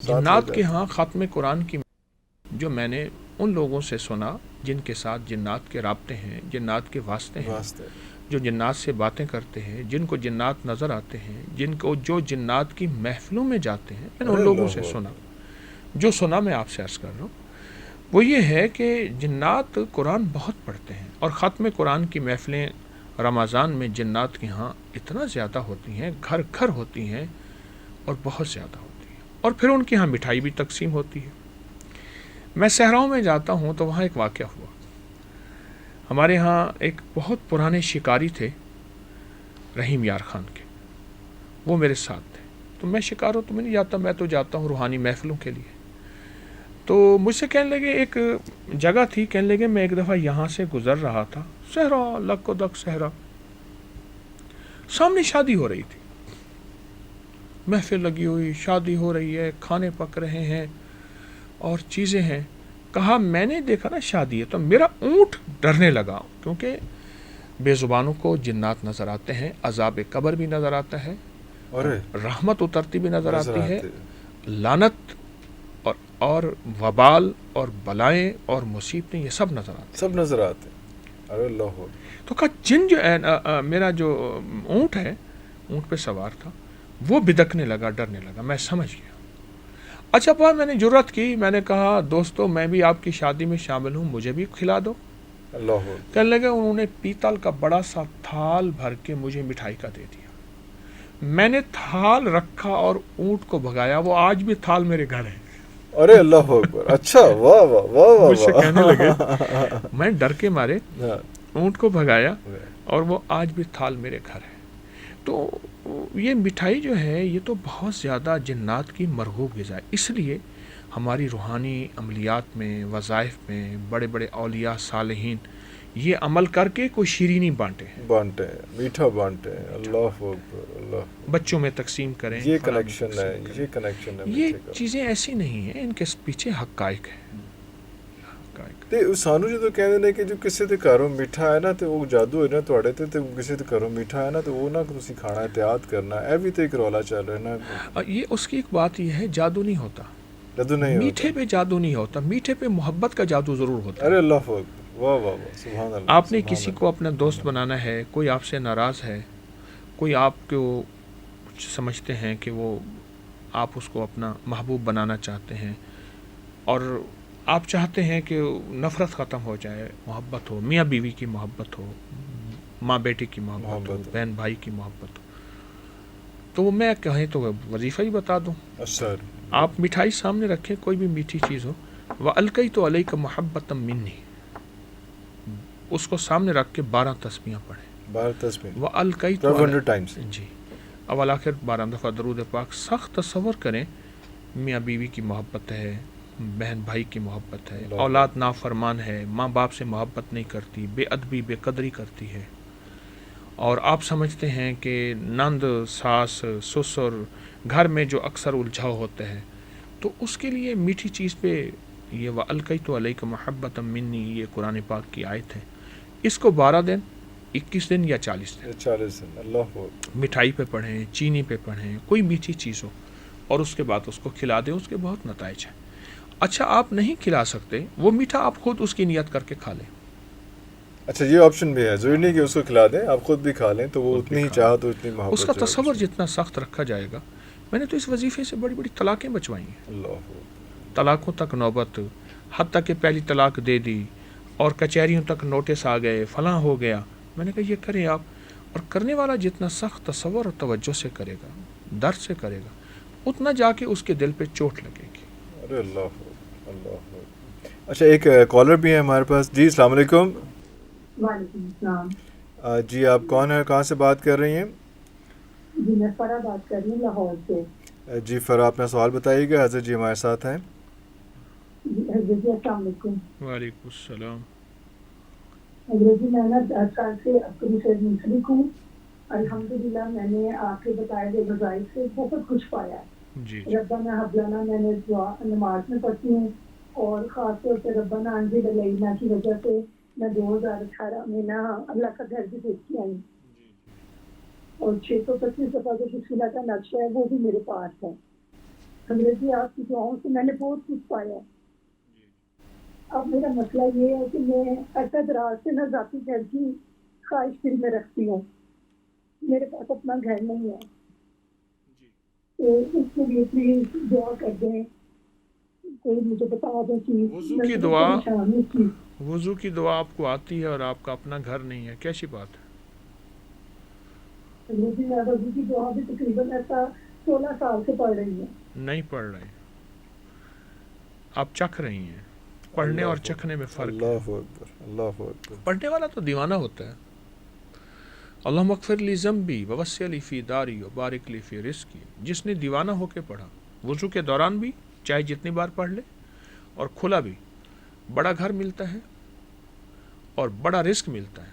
جنات کے ہاں ختم قرآن کی جو میں نے ان لوگوں سے سنا جن کے ساتھ جنات کے رابطے ہیں، جنات کے واسطے ہیں، جو جنات سے باتیں کرتے ہیں، جن کو جنات نظر آتے ہیں، جن کو جو جنات کی محفلوں میں جاتے ہیں، میں نے ان لوگوں سے سنا. جو سنا میں آپ سے عرض کر رہا ہوں وہ یہ ہے کہ جنات قرآن بہت پڑھتے ہیں، اور ختم قرآن کی محفلیں رمضان میں جنات کے ہاں اتنا زیادہ ہوتی ہیں، گھر گھر ہوتی ہیں اور بہت زیادہ ہوتی ہیں. اور پھر ان کے ہاں مٹھائی بھی تقسیم ہوتی ہے. میں صحراؤں میں جاتا ہوں تو وہاں ایک واقعہ ہوا. ہمارے ہاں ایک بہت پرانے شکاری تھے رحیم یار خان کے، وہ میرے ساتھ تھے. تو میں شکاروں تو میں نہیں جاتا، میں تو جاتا ہوں روحانی محفلوں کے لیے. تو مجھ سے کہنے لگے، ایک جگہ تھی، کہنے لگے میں ایک دفعہ یہاں سے گزر رہا تھا، صحرا لک و دک صحرا، سامنے شادی ہو رہی تھی، محفل لگی ہوئی، شادی ہو رہی ہے، کھانے پک رہے ہیں اور چیزیں ہیں. کہا میں نے دیکھا نا شادی ہے، تو میرا اونٹ ڈرنے لگا، کیونکہ بے زبانوں کو جنات نظر آتے ہیں، عذاب قبر بھی نظر آتا ہے، رحمت اترتی بھی نظر آتی ہے، لعنت اور وبال اور بلائیں اور مصیبتیں یہ سب نظر آتے ہیں. ارے اللہ. تو کہا جن جو میرا جو اونٹ ہے، اونٹ پہ سوار تھا، وہ بدکنے لگا، ڈرنے لگا. میں سمجھ گیا. اچھا پا میں نے جرات کی، میں نے کہا دوستو میں بھی آپ کی شادی میں شامل ہوں، مجھے بھی کھلا دو. اللہ. کہنے لگے انہوں نے پیتل کا بڑا سا تھال بھر کے مجھے مٹھائی کا دے دیا. میں نے تھال رکھا اور اونٹ کو بھگایا، وہ آج بھی تھال میرے گھر ہے. ارے اللہ اکبر. اچھا، واہ واہ واہ واہ. مجھ سے کہنے لگے، میں ڈر کے مارے اونٹ کو بھگایا اور وہ آج بھی تھال میرے گھر ہے. تو یہ مٹھائی جو ہے یہ تو بہت زیادہ جنات کی مرغوب غذا ہے. اس لیے ہماری روحانی عملیات میں، وظائف میں بڑے بڑے اولیاء صالحین یہ عمل کر کے کوئی شیرینی بانٹے ہیں، میٹھا بانٹے ہیں. اللہ اکبر. اللہ. بچوں میں تقسیم کریں. یہ کنیکشن ہے، یہ کنیکشن ہے. یہ چیزیں ایسی نہیں ہیں، ان کے پیچھے حقائق ہیں. ਤੇ ਸਾਨੂੰ ਜਦੋਂ ਕਹਿੰਦੇ ਨੇ ਕਿ ਜੋ ਕਿਸੇ ਦੇ ਘਰੋਂ ਮਿੱਠਾ ਹੈ ਨਾ ਤੇ ਉਹ ਜਾਦੂ ਹੈ ਨਾ ਤੁਹਾਡੇ ਤੇ ਕਿਸੇ ਦੇ ਘਰੋਂ ਮਿੱਠਾ ਹੈ ਨਾ ਤੇ ਉਹ ਨਾ ਤੁਸੀਂ ਖਾਣਾ احتیاط کرنا. ਇਹ بھی تو ایک رولا چل رہا ہے نا. یہ اس کی ایک بات یہ ہے، جادو نہیں ہوتا، جادو نہیں ہوتا، میٹھے پہ جادو نہیں ہوتا، میٹھے پہ محبت کا جادو ضرور ہوتا ہے. ارے اللہ اکبر. واہ واہ واہ. سبحان اللہ. آپ نے کسی کو اپنا دوست بنانا ہے، کوئی آپ سے ناراض ہے، کوئی آپ کو سمجھتے ہیں کہ وہ آپ اس کو اپنا محبوب بنانا چاہتے ہیں، اور آپ چاہتے ہیں کہ نفرت ختم ہو جائے، محبت ہو، میاں بیوی کی محبت ہو، ماں بیٹے کی محبت ہو، بہن بھائی کی محبت ہو، تو میں کہیں تو وظیفہ ہی بتا دوں. آپ مٹھائی سامنے رکھیں، کوئی بھی میٹھی چیز ہو، وَأَلْقَيْتُ عَلَيْكَ مَحَبَّةً مِّنِّي، اس کو سامنے رکھ کے 12 تسبیحاں پڑھیں. 12 تسبیح. وَأَلْقَيْتُ 1200 ٹائمز. جی. اول آخر 12 دفعہ درود پاک. سخت تصور کریں، میاں بیوی کی محبت ہے، بہن بھائی کی محبت ہے، اولاد نافرمان ہے، ماں باپ سے محبت نہیں کرتی، بے ادبی بے قدری کرتی ہے، اور آپ سمجھتے ہیں کہ نند ساس سسر گھر میں جو اکثر الجھاؤ ہوتے ہیں، تو اس کے لیے میٹھی چیز پہ یہ وَأَلْقَيْتُ عَلَيْكَ مَحَبَّةً مِّنِّي یہ قرآن پاک کی آیت ہے. اس کو 12 دن، 21 دن یا 40 دن 40 دن. اللہ. مٹھائی پہ پڑھیں، چینی پہ پڑھیں، کوئی میٹھی چیز ہو، اور اس کے بعد اس کو کھلا دیں. اس کے بہت نتائج ہیں. اچھا آپ نہیں کھلا سکتے، وہ میٹھا آپ خود اس کی نیت کر کے کھا لیں. اچھا یہ آپشن بھی ہے، ضروری نہیں کہ اس کو کھلا دیں، آپ خود بھی کھا لیں، تو وہ اتنی ہی چاہت ہو، اتنی محبت. اس کا تصور جتنا سخت رکھا جائے گا. میں نے تو اس وظیفے سے بڑی بڑی طلاقیں بچوائی ہیں. اللہ. طلاقوں تک نوبت، حتیٰ کہ پہلی طلاق دے دی اور کچہریوں تک نوٹس آ گئے، فلاں ہو گیا. میں نے کہا یہ کریں آپ، اور کرنے والا جتنا سخت تصور اور توجہ سے کرے گا، درد سے کرے گا، اتنا جا کے اس کے دل پہ چوٹ لگے گی. ارے اللہ. اللہ. اچھا ایک کالر بھی ہے ہمارے پاس. جی السلام علیکم. وعلیکم السلام. جی آپ کون ہیں، کہاں سے بات کر رہی ہیں؟ جی میں فرا بات کر رہی ہوں لاہور سے. جی فرا اپنا سوال بتائیے گا، حضرت جی ہمارے ساتھ ہیں. جی حضرت جی السلام علیکم. وعلیکم السلام. حضرت جی میں نا 10 سال سے اپنی سے منسلک ہوں. الحمدللہ میں نے آپ کے بتائے گئے وظائف سے بہت کچھ پایا ہے. جی ربنا حب لنا میں نے نماز میں پڑھتی ہوں، اور خاص طور سے ربنا انزل علینا کی وجہ سے میں 2018 میں نا اللہ کا گھر بھی دیکھ کے آئی، اور 625 دفعہ جو بسم اللہ کا نقشہ ہے وہ بھی میرے پاس ہے. حضرت جی آپ کی دعاؤں سے میں نے بہت کچھ پایا. اب میرا مسئلہ یہ ہے کہ میں ارشد راز سے نہ ذاتی گھر کی خواہش دل میں رکھتی ہوں. میرے پاس اپنا گھر نہیں ہے تو اس کے لیے پلیز دعا کر دیں. کوئی مجھے بتا دیں چیز. وضو کی دعا، وضو کی دعا آپ کو آتی ہے اور آپ کا اپنا گھر نہیں ہے، کیسی بات ہے؟ میں وضو کی دعا بھی تقریباً ایسا 16 سال سے پڑھ رہی ہوں. نہیں پڑھ رہے، آپ چکھ رہی ہیں. پڑھنے اور چکھنے میں فرق ہے. اللہ اکبر، اللہ اکبر. پڑھنے والا تو دیوانہ ہوتا ہے. اللہم اغفر لی ذنبی ووسع لی فی داری وبارک لی فی رزقی. جس نے دیوانہ ہو کے پڑھا، وضو کے دوران بھی چاہے جتنی بار پڑھ لے، اور کھلا بھی، بڑا گھر ملتا ہے اور بڑا رزق ملتا ہے.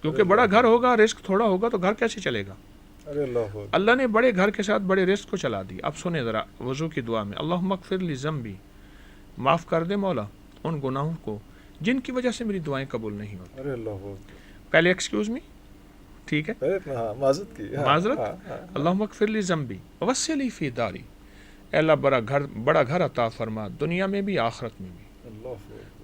کیونکہ بڑا گھر ہوگا، رزق تھوڑا ہوگا تو گھر کیسے چلے گا؟ اللہ نے بڑے گھر کے ساتھ بڑے رزق کو چلا دی. اب سنیں ذرا وضو کی دعا میں، اللہم اغفر لی ذنبی، معاف کر دے مولا ان گناہوں کو جن کی وجہ سے میری دعائیں قبول نہیں ہوتی. پہلے ایکسکیوز می، ٹھیک ہے، معذرت. اللہم اغفر لی ذنبی ووسع لی فی داری. اے اللہ بڑا گھر عطا فرما دنیا میں بھی آخرت میں بھی.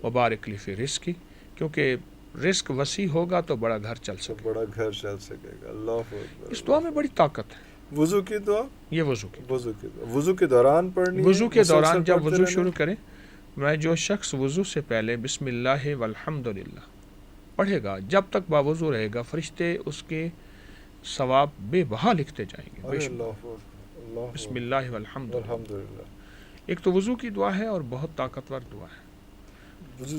وبارک لی فی رزقی، کیونکہ رزق وسیع ہوگا تو بڑا گھر چل سکے گا. اللہ اکبر. اس دعا میں بڑی طاقت ہے. وضو کی دعا، یہ وضو کی وضو کے دوران پڑھنی ہے. وضو کے دوران جب وضو شروع کریں، میں جو شخص وضو سے پہلے بسم اللہ والحمدللہ پڑھے گا، جب تک باوضو رہے گا، فرشتے اس کے ثواب بے بہا لکھتے جائیں گے. بسم اللہ والحمدللہ. ایک تو وضو کی دعا ہے اور بہت طاقتور دعا ہے.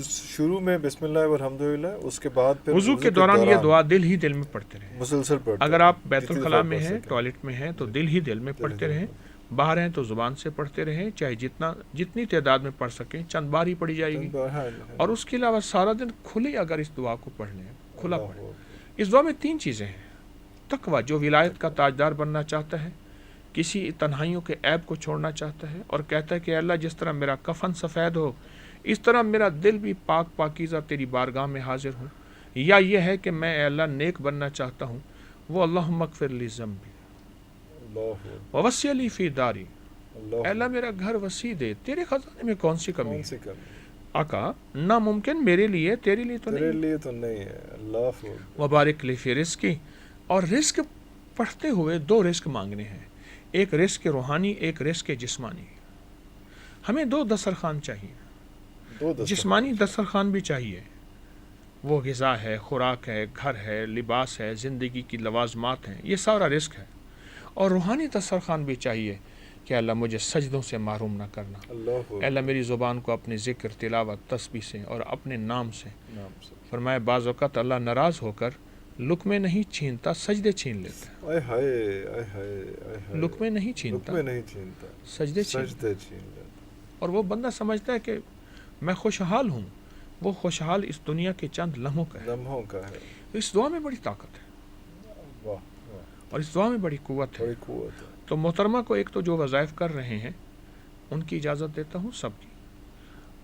شروع میں بسم اللہ والحمدللہ، اس کے بعد پھر وضو کے دوران یہ دعا دل ہی دل میں پڑھتے رہیں. مسلسل پڑھتے. اگر آپ بیت الخلاء میں ہیں، ٹوائلٹ میں ہیں، تو دل ہی دل میں پڑھتے رہیں. باہر ہیں تو زبان سے پڑھتے رہیں، چاہے جتنی تعداد میں پڑھ سکیں. چند بار ہی پڑھی جائے گی. اور اس کے علاوہ سارا دن کھلی اگر اس دعا کو پڑھ لیں، کھلا پڑھیں. اس دعا میں 3 چیزیں ہیں. تقویٰ، جو ولایت کا تاجدار بننا چاہتا ہے، کسی تنہائیوں کے عیب کو چھوڑنا چاہتا ہے، اور کہتا ہے کہ اللہ جس طرح میرا کفن سفید ہو اس طرح میرا دل بھی پاک پاکیزہ تیری بارگاہ میں حاضر ہوں. یا یہ ہے کہ میں اے اللہ نیک بننا چاہتا ہوں. وہ اللہم اغفر لی ذنبی ووسع لی فی داری. اے اللہ میرا گھر وسیع دے، تیرے خزانے میں کون سی کمی ہے؟ آقا ناممکن میرے لیے، تیرے لیے تو نہیں ہے. اللہ وبارک لی فی رزقی. اور رزق پڑھتے ہوئے 2 رزق مانگنے ہیں. ایک رزق روحانی، ایک رزق جسمانی. ہمیں 2 دسترخوان چاہیے. جسمانی دسترخوان بھی چاہیے، وہ غذا ہے، خوراک ہے، گھر ہے، لباس ہے، زندگی کی لوازمات ہیں، یہ سارا رزق ہے. اور روحانی دسترخوان بھی چاہیے کہ اللہ مجھے سجدوں سے محروم نہ کرنا. اللہ میری زبان کو اپنے ذکر، تلاوت، تسبیح سے اور اپنے نام سے. فرمائے بعض اوقات اللہ ناراض ہو کر لقمے نہیں چھینتا، سجدے چھین لیتا ہے. لقمے نہیں چھینتا، سجدے چھینتا. اور وہ بندہ سمجھتا ہے کہ میں خوشحال ہوں. وہ خوشحال اس دنیا کے چند لمحوں کا ہے. اس دعا میں بڑی طاقت ہے اور اس دعا میں بڑی قوت ہے. تو محترمہ کو ایک تو جو وظائف کر رہے ہیں ان کی اجازت دیتا ہوں، سب کی.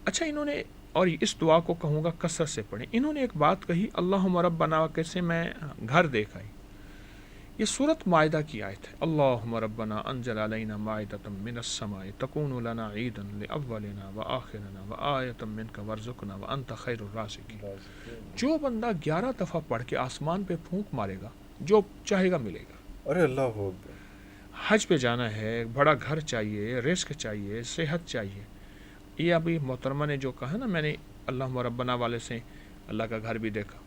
اچھا، انہوں نے، اور اس دعا کو کہوں گا کثرت سے پڑھیں. انہوں نے ایک بات کہی، اللہم ربنا، کیسے میں گھر دیکھ آئی. یہ سورۃ مائدہ کی آیت ہے. اللہم ربنا انزل علینا مائدۃ من السماء تکون لنا عیدا لاولنا وآخرنا وآیۃ منک وارزقنا وانت خیر الرازقین. جو بندہ 11 دفعہ پڑھ کے آسمان پہ پھونک مارے گا، جو چاہے گا ملے گا. ارے اللہ ہو. حج پہ جانا ہے، بڑا گھر چاہیے، رزق چاہیے، صحت چاہیے. یہ ابھی محترمہ نے جو کہا نا، میں نے اللہم ربنا والے سے اللہ کا گھر بھی دیکھا.